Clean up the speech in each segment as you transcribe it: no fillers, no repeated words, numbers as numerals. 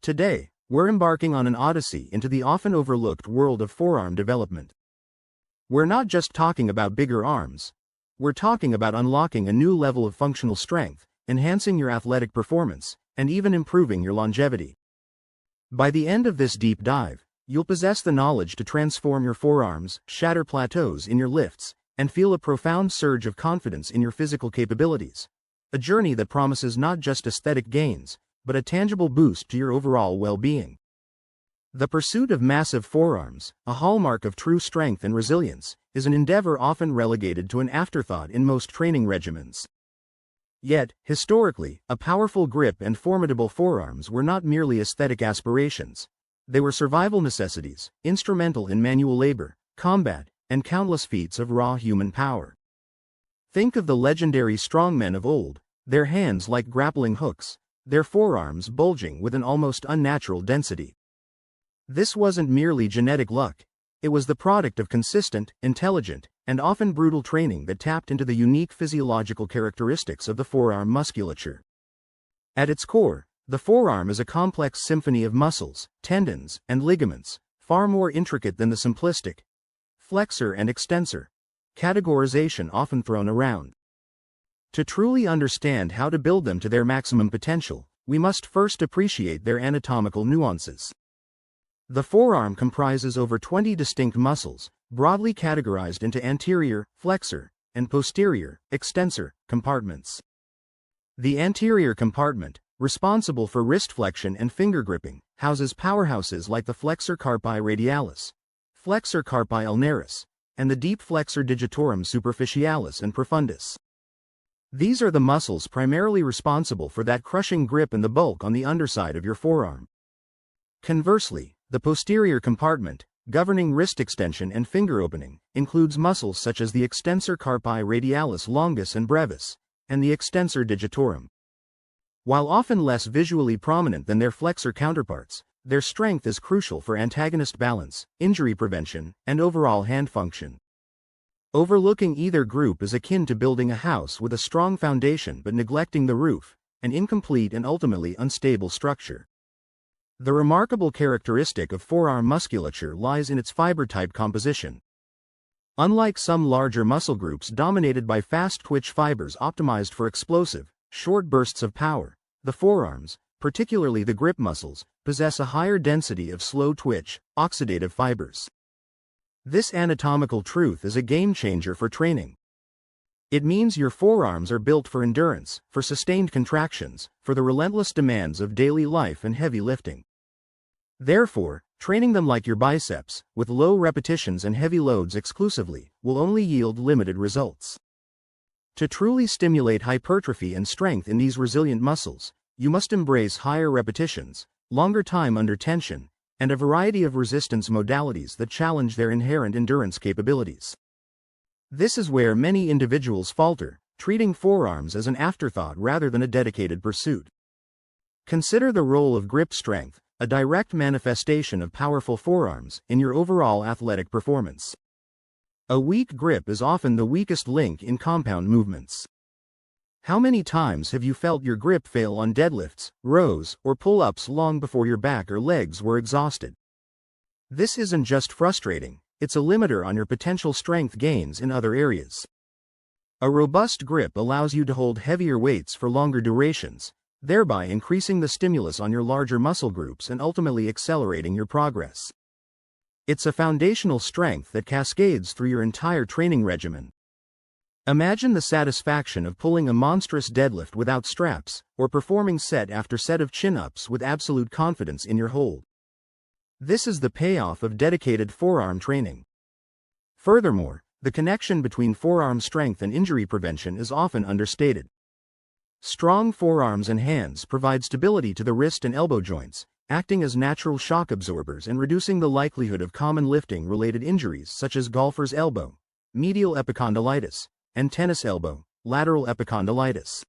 Today, we're embarking on an odyssey into the often overlooked world of forearm development. We're not just talking about bigger arms. We're talking about unlocking a new level of functional strength, enhancing your athletic performance, and even improving your longevity. By the end of this deep dive, you'll possess the knowledge to transform your forearms, shatter plateaus in your lifts, and feel a profound surge of confidence in your physical capabilities. A journey that promises not just aesthetic gains, but a tangible boost to your overall well-being. The pursuit of massive forearms, a hallmark of true strength and resilience, is an endeavor often relegated to an afterthought in most training regimens. Yet, historically, a powerful grip and formidable forearms were not merely aesthetic aspirations. They were survival necessities, instrumental in manual labor, combat, and countless feats of raw human power. Think of the legendary strongmen of old, their hands like grappling hooks, their forearms bulging with an almost unnatural density. This wasn't merely genetic luck, it was the product of consistent, intelligent, and often brutal training that tapped into the unique physiological characteristics of the forearm musculature. At its core, the forearm is a complex symphony of muscles, tendons, and ligaments, far more intricate than the simplistic flexor and extensor categorization often thrown around. To truly understand how to build them to their maximum potential, we must first appreciate their anatomical nuances. The forearm comprises over 20 distinct muscles, broadly categorized into anterior, flexor, and posterior, extensor, compartments. The anterior compartment, responsible for wrist flexion and finger gripping, houses powerhouses like the flexor carpi radialis, flexor carpi ulnaris, and the deep flexor digitorum superficialis and profundus. These are the muscles primarily responsible for that crushing grip and the bulk on the underside of your forearm. Conversely, the posterior compartment, governing wrist extension and finger opening, includes muscles such as the extensor carpi radialis longus and brevis, and the extensor digitorum. While often less visually prominent than their flexor counterparts, their strength is crucial for antagonist balance, injury prevention, and overall hand function. Overlooking either group is akin to building a house with a strong foundation but neglecting the roof, an incomplete and ultimately unstable structure. The remarkable characteristic of forearm musculature lies in its fiber-type composition. Unlike some larger muscle groups dominated by fast-twitch fibers optimized for explosive, short bursts of power, the forearms, particularly the grip muscles, possess a higher density of slow-twitch, oxidative fibers. This anatomical truth is a game-changer for training. It means your forearms are built for endurance, for sustained contractions, for the relentless demands of daily life and heavy lifting. Therefore, training them like your biceps, with low repetitions and heavy loads exclusively, will only yield limited results. To truly stimulate hypertrophy and strength in these resilient muscles, you must embrace higher repetitions, longer time under tension, and a variety of resistance modalities that challenge their inherent endurance capabilities. This is where many individuals falter, treating forearms as an afterthought rather than a dedicated pursuit. Consider the role of grip strength, a direct manifestation of powerful forearms, in your overall athletic performance. A weak grip is often the weakest link in compound movements. How many times have you felt your grip fail on deadlifts, rows, or pull-ups long before your back or legs were exhausted? This isn't just frustrating, it's a limiter on your potential strength gains in other areas. A robust grip allows you to hold heavier weights for longer durations, thereby increasing the stimulus on your larger muscle groups and ultimately accelerating your progress. It's a foundational strength that cascades through your entire training regimen. Imagine the satisfaction of pulling a monstrous deadlift without straps, or performing set after set of chin-ups with absolute confidence in your hold. This is the payoff of dedicated forearm training. Furthermore, the connection between forearm strength and injury prevention is often understated. Strong forearms and hands provide stability to the wrist and elbow joints, acting as natural shock absorbers and reducing the likelihood of common lifting-related injuries such as golfer's elbow, medial epicondylitis, and tennis elbow, lateral epicondylitis.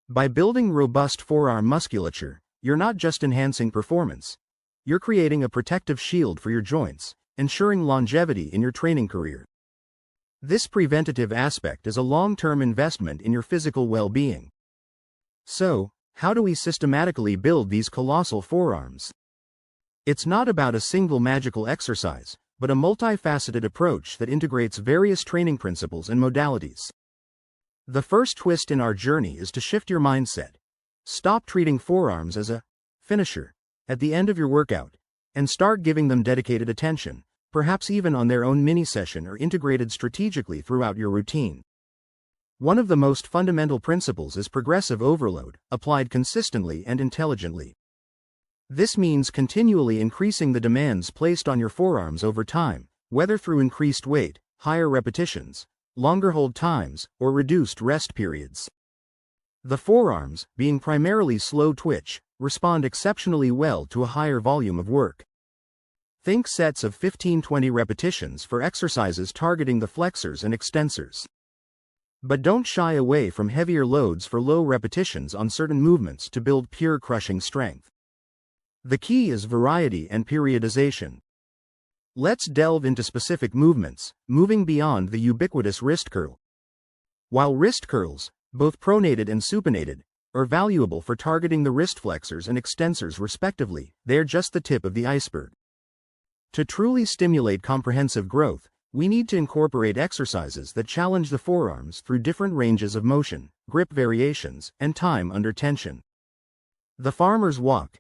By building robust forearm musculature, you're not just enhancing performance, you're creating a protective shield for your joints, ensuring longevity in your training career. This preventative aspect is a long-term investment in your physical well-being. So, How do we systematically build these colossal forearms? It's not about a single magical exercise, but a multifaceted approach that integrates various training principles and modalities. The first twist in our journey is to shift your mindset. Stop treating forearms as a finisher at the end of your workout, and start giving them dedicated attention, perhaps even on their own mini-session or integrated strategically throughout your routine. One of the most fundamental principles is progressive overload, applied consistently and intelligently. This means continually increasing the demands placed on your forearms over time, whether through increased weight, higher repetitions, longer hold times, or reduced rest periods. The forearms, being primarily slow twitch, respond exceptionally well to a higher volume of work. Think sets of 15-20 repetitions for exercises targeting the flexors and extensors. But don't shy away from heavier loads for low repetitions on certain movements to build pure crushing strength. The key is variety and periodization. Let's delve into specific movements, moving beyond the ubiquitous wrist curl. While wrist curls, both pronated and supinated, are valuable for targeting the wrist flexors and extensors respectively, they're just the tip of the iceberg. To truly stimulate comprehensive growth, we need to incorporate exercises that challenge the forearms through different ranges of motion, grip variations, and time under tension. The farmer's walk.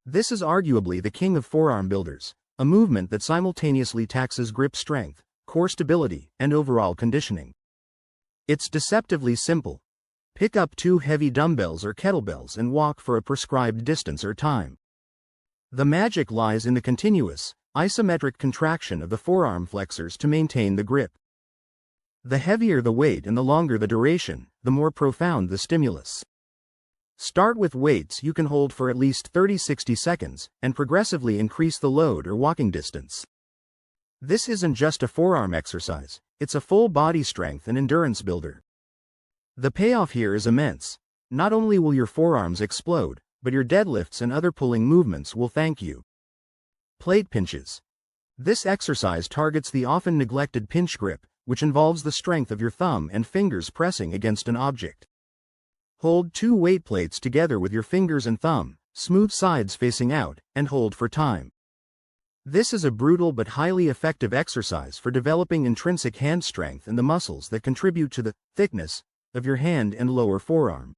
This is arguably the king of forearm builders, a movement that simultaneously taxes grip strength, core stability, and overall conditioning. It's deceptively simple. Pick up 2 heavy dumbbells or kettlebells and walk for a prescribed distance or time. The magic lies in the continuous, isometric contraction of the forearm flexors to maintain the grip. The heavier the weight and the longer the duration, the more profound the stimulus. Start with weights you can hold for at least 30-60 seconds, and progressively increase the load or walking distance. This isn't just a forearm exercise, it's a full body strength and endurance builder. The payoff here is immense. Not only will your forearms explode, but your deadlifts and other pulling movements will thank you. Plate pinches. This exercise targets the often neglected pinch grip, which involves the strength of your thumb and fingers pressing against an object. Hold 2 weight plates together with your fingers and thumb, smooth sides facing out, and hold for time. This is a brutal but highly effective exercise for developing intrinsic hand strength and the muscles that contribute to the thickness of your hand and lower forearm.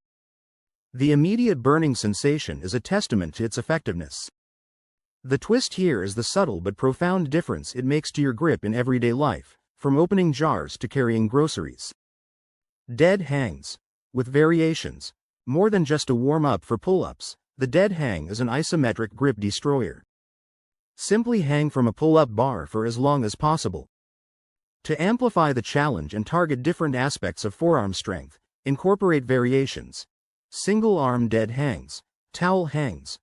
The immediate burning sensation is a testament to its effectiveness. The twist here is the subtle but profound difference it makes to your grip in everyday life, from opening jars to carrying groceries. Dead hangs. With variations. More than just a warm-up for pull-ups, the dead hang is an isometric grip destroyer. Simply hang from a pull-up bar for as long as possible. To amplify the challenge and target different aspects of forearm strength, incorporate variations. Single-arm dead hangs, towel hangs.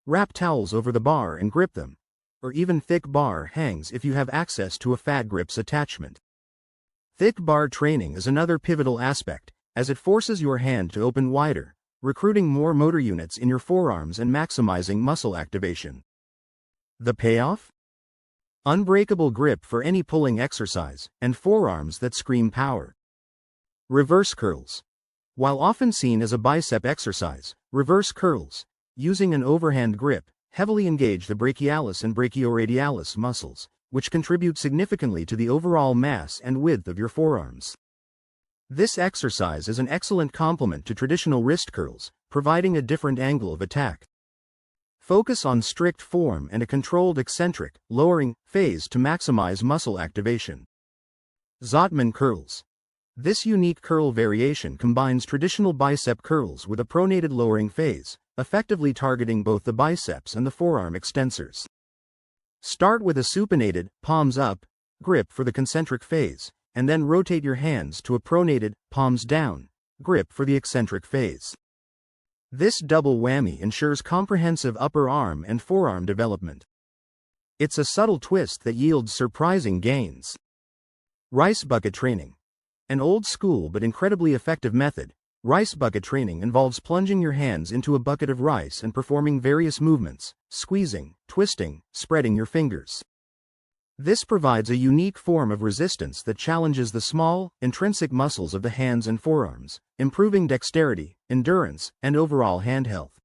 Wrap towels over the bar and grip them. Or even thick bar hangs if you have access to a fat grips attachment. Thick bar training is another pivotal aspect, as it forces your hand to open wider, recruiting more motor units in your forearms and maximizing muscle activation. The payoff? Unbreakable grip for any pulling exercise, and forearms that scream power. Reverse curls. While often seen as a bicep exercise, reverse curls, using an overhand grip, heavily engage the brachialis and brachioradialis muscles, which contribute significantly to the overall mass and width of your forearms. This exercise is an excellent complement to traditional wrist curls, providing a different angle of attack. Focus on strict form and a controlled eccentric, lowering phase to maximize muscle activation. Zottman curls. This unique curl variation combines traditional bicep curls with a pronated lowering phase, effectively targeting both the biceps and the forearm extensors. Start with a supinated, palms up, grip for the concentric phase, and then rotate your hands to a pronated, palms down, grip for the eccentric phase. This double whammy ensures comprehensive upper arm and forearm development. It's a subtle twist that yields surprising gains. Rice bucket training. An old school but incredibly effective method, rice bucket training involves plunging your hands into a bucket of rice and performing various movements, squeezing, twisting, spreading your fingers. This provides a unique form of resistance that challenges the small, intrinsic muscles of the hands and forearms, improving dexterity, endurance, and overall hand health.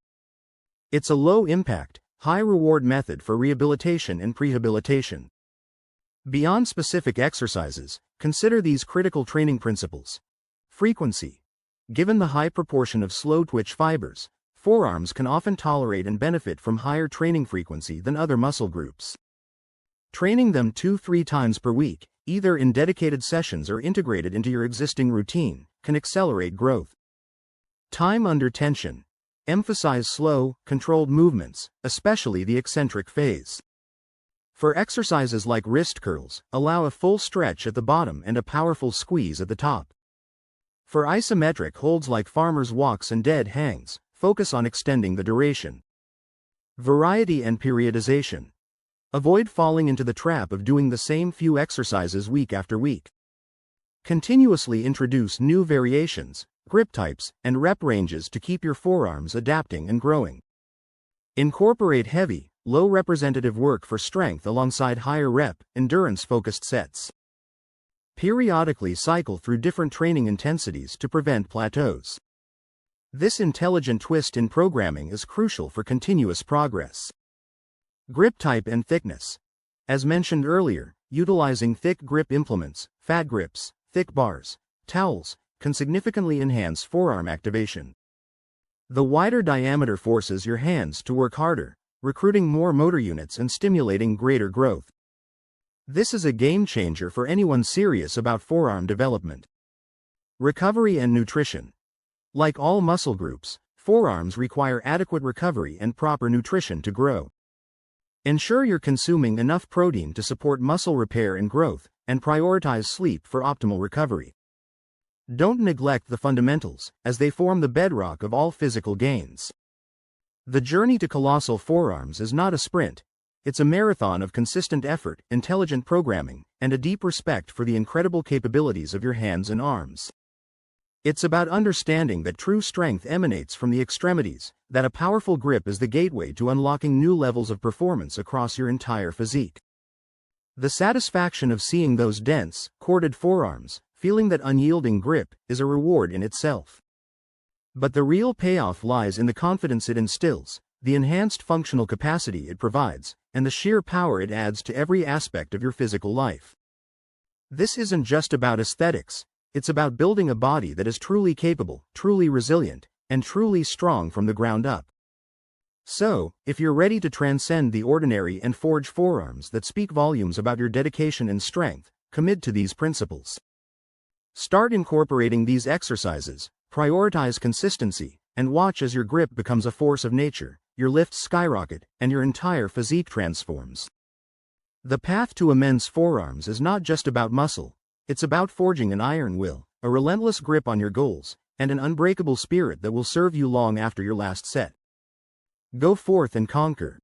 It's a low-impact, high-reward method for rehabilitation and prehabilitation. Beyond specific exercises, consider these critical training principles. Frequency. Given the high proportion of slow-twitch fibers, forearms can often tolerate and benefit from higher training frequency than other muscle groups. Training them 2-3 times per week, either in dedicated sessions or integrated into your existing routine, can accelerate growth. Time under tension. Emphasize slow, controlled movements, especially the eccentric phase. For exercises like wrist curls, allow a full stretch at the bottom and a powerful squeeze at the top. For isometric holds like farmer's walks and dead hangs, focus on extending the duration. Variety and periodization. Avoid falling into the trap of doing the same few exercises week after week. Continuously introduce new variations, grip types, and rep ranges to keep your forearms adapting and growing. Incorporate heavy, low representative work for strength alongside higher rep, endurance-focused sets. Periodically cycle through different training intensities to prevent plateaus. This intelligent twist in programming is crucial for continuous progress. Grip type and thickness. As mentioned earlier, utilizing thick grip implements, fat grips, thick bars, towels, can significantly enhance forearm activation. The wider diameter forces your hands to work harder, recruiting more motor units and stimulating greater growth. This is a game changer for anyone serious about forearm development. Recovery and nutrition. Like all muscle groups, forearms require adequate recovery and proper nutrition to grow. Ensure you're consuming enough protein to support muscle repair and growth, and prioritize sleep for optimal recovery. Don't neglect the fundamentals, as they form the bedrock of all physical gains. The journey to colossal forearms is not a sprint. It's a marathon of consistent effort, intelligent programming, and a deep respect for the incredible capabilities of your hands and arms. It's about understanding that true strength emanates from the extremities, that a powerful grip is the gateway to unlocking new levels of performance across your entire physique. The satisfaction of seeing those dense, corded forearms, feeling that unyielding grip, is a reward in itself. But the real payoff lies in the confidence it instills, the enhanced functional capacity it provides, and the sheer power it adds to every aspect of your physical life. This isn't just about aesthetics, it's about building a body that is truly capable, truly resilient, and truly strong from the ground up. So, if you're ready to transcend the ordinary and forge forearms that speak volumes about your dedication and strength, commit to these principles. Start incorporating these exercises, prioritize consistency, and watch as your grip becomes a force of nature, your lifts skyrocket, and your entire physique transforms. The path to immense forearms is not just about muscle, it's about forging an iron will, a relentless grip on your goals, and an unbreakable spirit that will serve you long after your last set. Go forth and conquer.